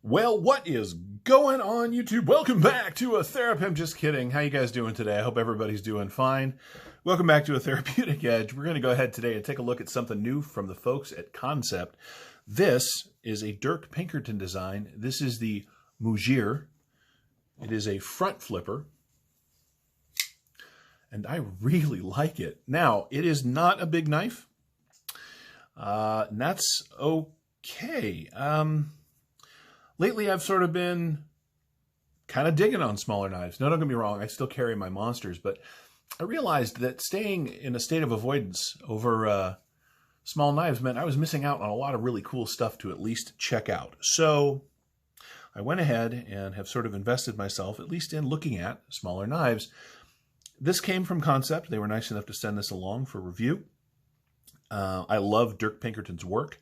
Well, what is going on, YouTube? Welcome back to a Therapim. Just kidding. How you guys doing today? I hope everybody's doing fine. Welcome back to a Therapeutic Edge. We're going to go ahead today and take a look at something new from the folks at Kansept. This is a Dirk Pinkerton design. This is the Mujire. It is a front flipper, and I really like it. Now, it is not a big knife, and that's okay. Lately, I've sort of been kind of digging on smaller knives. No, don't get me wrong. I still carry my monsters, but I realized that staying in a state of avoidance over small knives meant I was missing out on a lot of really cool stuff to at least check out. So I went ahead and have sort of invested myself, at least in looking at smaller knives. This came from Kansept. They were nice enough to send this along for review. I love Dirk Pinkerton's work.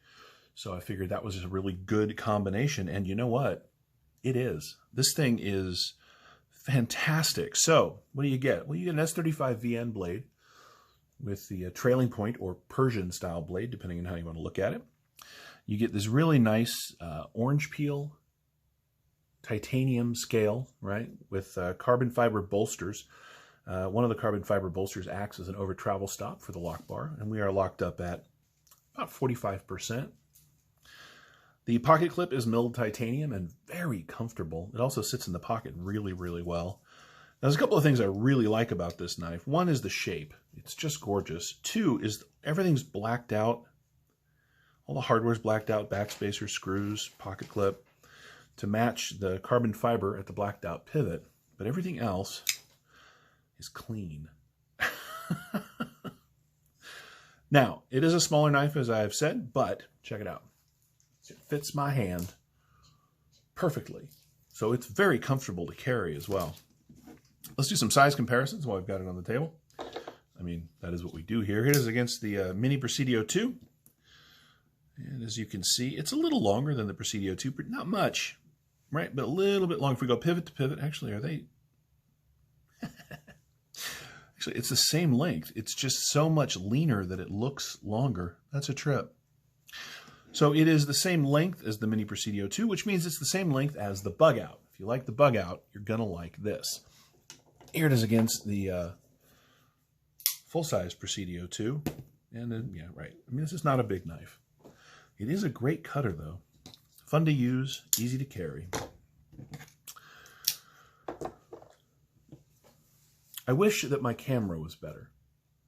So I figured that was a really good combination. And you know what? It is. This thing is fantastic. So what do you get? Well, you get an S35 VN blade with the trailing point or Persian style blade, depending on how you want to look at it. You get this really nice orange peel titanium scale, right? With carbon fiber bolsters. One of the carbon fiber bolsters acts as an over travel stop for the lock bar. And we are locked up at about 45%. The pocket clip is milled titanium and very comfortable. It also sits in the pocket really, really well. Now, there's a couple of things I really like about this knife. One is the shape. It's just gorgeous. Two is everything's blacked out. All the hardware's blacked out, backspacers, screws, pocket clip, to match the carbon fiber at the blacked out pivot. But everything else is clean. Now, it is a smaller knife, as I've said, but check it out. It fits my hand perfectly. So it's very comfortable to carry as well. Let's do some size comparisons while I've got it on the table. I mean, that is what we do here. Here it is against the Mini Presidio 2. And as you can see, it's a little longer than the Presidio 2, but not much, right? But a little bit long. If we go pivot to pivot, actually, are they? Actually, it's the same length. It's just so much leaner that it looks longer. That's a trip. So it is the same length as the Mini Presidio 2, which means it's the same length as the Bug Out. If you like the Bug Out, you're going to like this. Here it is against the full-size Presidio 2. And then, yeah, right. I mean, this is not a big knife. It is a great cutter, though. Fun to use, easy to carry. I wish that my camera was better,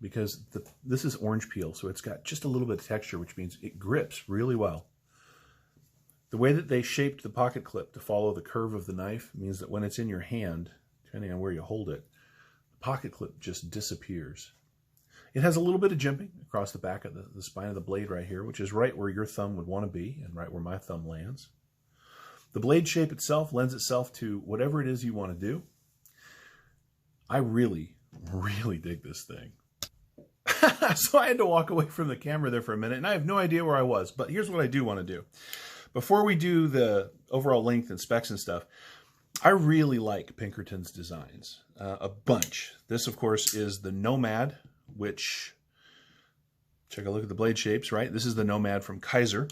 because this is orange peel, so it's got just a little bit of texture, which means it grips really well. The way that they shaped the pocket clip to follow the curve of the knife means that when it's in your hand, depending on where you hold it, the pocket clip just disappears. It has a little bit of jimping across the back of the spine of the blade right here, which is right where your thumb would want to be and right where my thumb lands. The blade shape itself lends itself to whatever it is you want to do. I really, really dig this thing. So I had to walk away from the camera there for a minute, and I have no idea where I was, but here's what I do want to do. Before we do the overall length and specs and stuff, I really like Pinkerton's designs, a bunch. This, of course, is the Nomad, which, check a look at the blade shapes, right? This is the Nomad from Kaiser.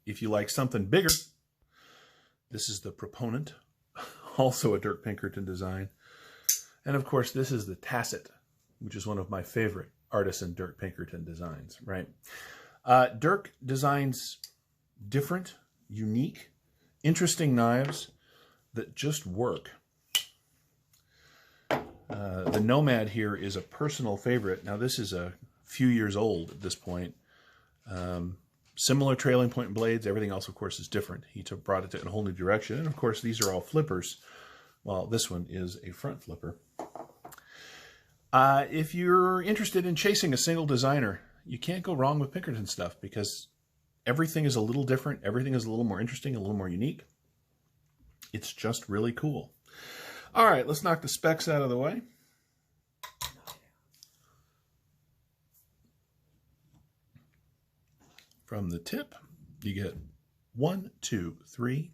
If you like something bigger, this is the Proponent, also a Dirk Pinkerton design. And, of course, this is the Tacit, which is one of my favorite artisan Dirk Pinkerton designs, right? Dirk designs different, unique, interesting knives that just work. The Nomad here is a personal favorite. Now, this is a few years old at this point. Similar trailing point blades. Everything else, of course, is different. He brought it in a whole new direction. And, of course, these are all flippers. Well, this one is a front flipper. If you're interested in chasing a single designer, you can't go wrong with Pinkerton stuff, because everything is a little different. Everything is a little more interesting, a little more unique. It's just really cool. All right, let's knock the specs out of the way. From the tip, you get 1, 2, 3,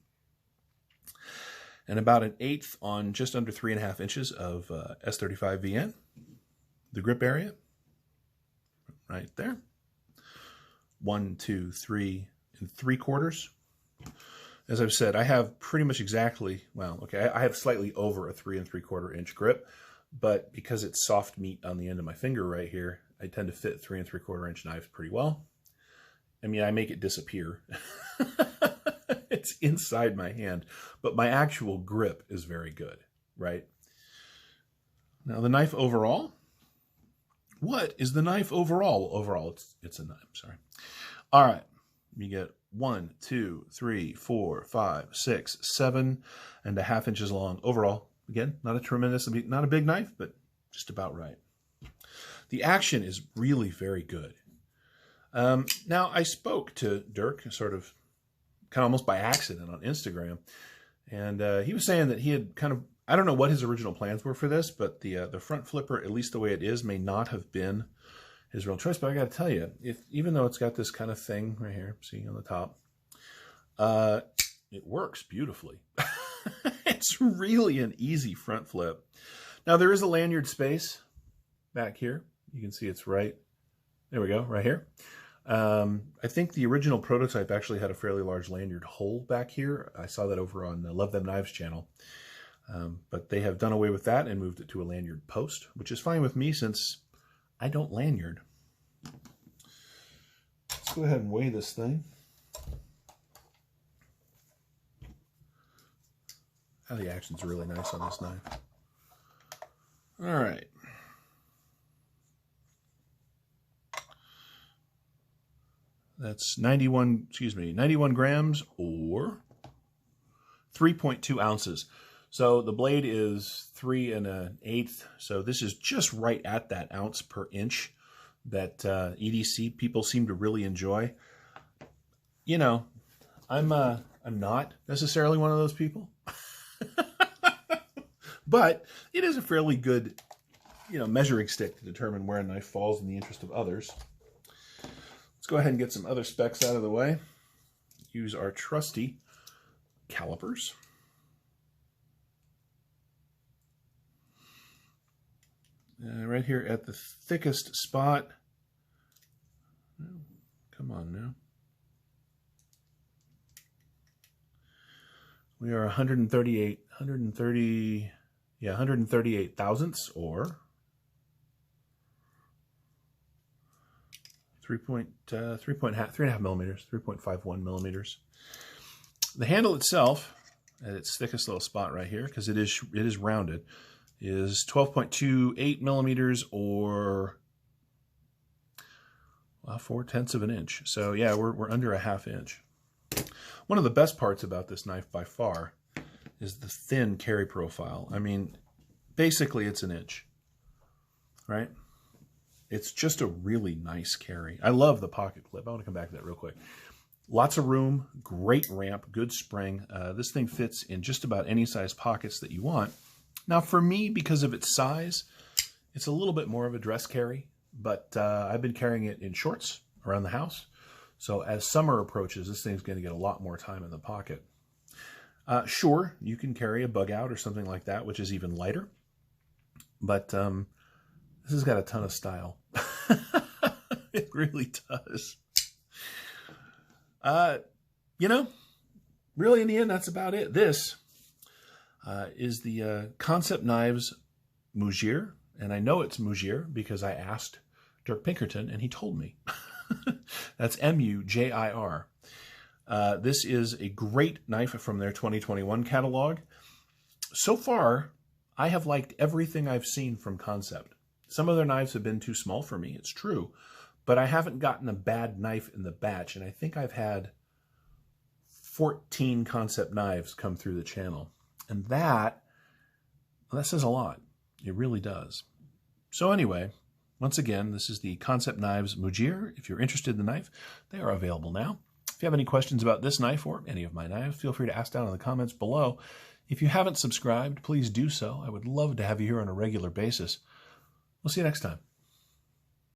and about an eighth on just under 3.5 inches of S35 VN. The grip area, right there. 1, 2, 3 3/4. as I've said, I have pretty much exactly, well, okay, I have slightly over a 3 3/4 inch grip, but because it's soft meat on the end of my finger right here, I tend to fit 3 3/4 inch knives pretty well. I mean, I make it disappear. It's inside my hand, but my actual grip is very good, right? Now the knife overall. What is the knife overall? Well, overall, it's a knife, sorry. All right, you get 1, 2, 3, 4, 5, 6, 7.5 inches long overall. Again, not a big knife, but just about right. The action is really very good. Now, I spoke to Dirk kind of almost by accident on Instagram, and he was saying that he had I don't know what his original plans were for this, but the front flipper, at least the way it is, may not have been his real choice. But I got to tell you, even though it's got this kind of thing right here, see on the top, it works beautifully. It's really an easy front flip. Now, there is a lanyard space back here. You can see it's right, there we go, right here. I think the original prototype actually had a fairly large lanyard hole back here. I saw that over on Love Them Knives channel. But they have done away with that and moved it to a lanyard post, which is fine with me since I don't lanyard. Let's go ahead and weigh this thing. Oh, the action's really nice on this knife. All right. That's 91 grams or 3.2 ounces. So the blade is 3 1/8. So this is just right at that ounce per inch that EDC people seem to really enjoy. You know, I'm not necessarily one of those people, but it is a fairly good, measuring stick to determine where a knife falls in the interest of others. Let's go ahead and get some other specs out of the way. Use our trusty calipers. Right here at the thickest spot. Come on now. We are 138 thousandths, or 3.5 millimeters, 3.51 millimeters. The handle itself, at its thickest little spot right here, because it is rounded, is 12.28 millimeters, or 4/10 of an inch. So yeah, we're under a ½ inch. One of the best parts about this knife by far is the thin carry profile. I mean, basically it's an inch, right? It's just a really nice carry. I love the pocket clip. I want to come back to that real quick. Lots of room, great ramp, good spring. This thing fits in just about any size pockets that you want. Now for me, because of its size, it's a little bit more of a dress carry, but I've been carrying it in shorts around the house. So as summer approaches, this thing's going to get a lot more time in the pocket. Sure, you can carry a bug out or something like that, which is even lighter, but this has got a ton of style. It really does. Really in the end, that's about it. This is the Kansept Knives Mujire, and I know it's Mujire because I asked Dirk Pinkerton and he told me. That's Mujir. This is a great knife from their 2021 catalog. So far, I have liked everything I've seen from Kansept. Some of their knives have been too small for me, it's true, but I haven't gotten a bad knife in the batch, and I think I've had 14 Kansept knives come through the channel. And that says a lot. It really does. So anyway, once again, this is the Kansept Knives Mujire. If you're interested in the knife, they are available now. If you have any questions about this knife or any of my knives, feel free to ask down in the comments below. If you haven't subscribed, please do so. I would love to have you here on a regular basis. We'll see you next time.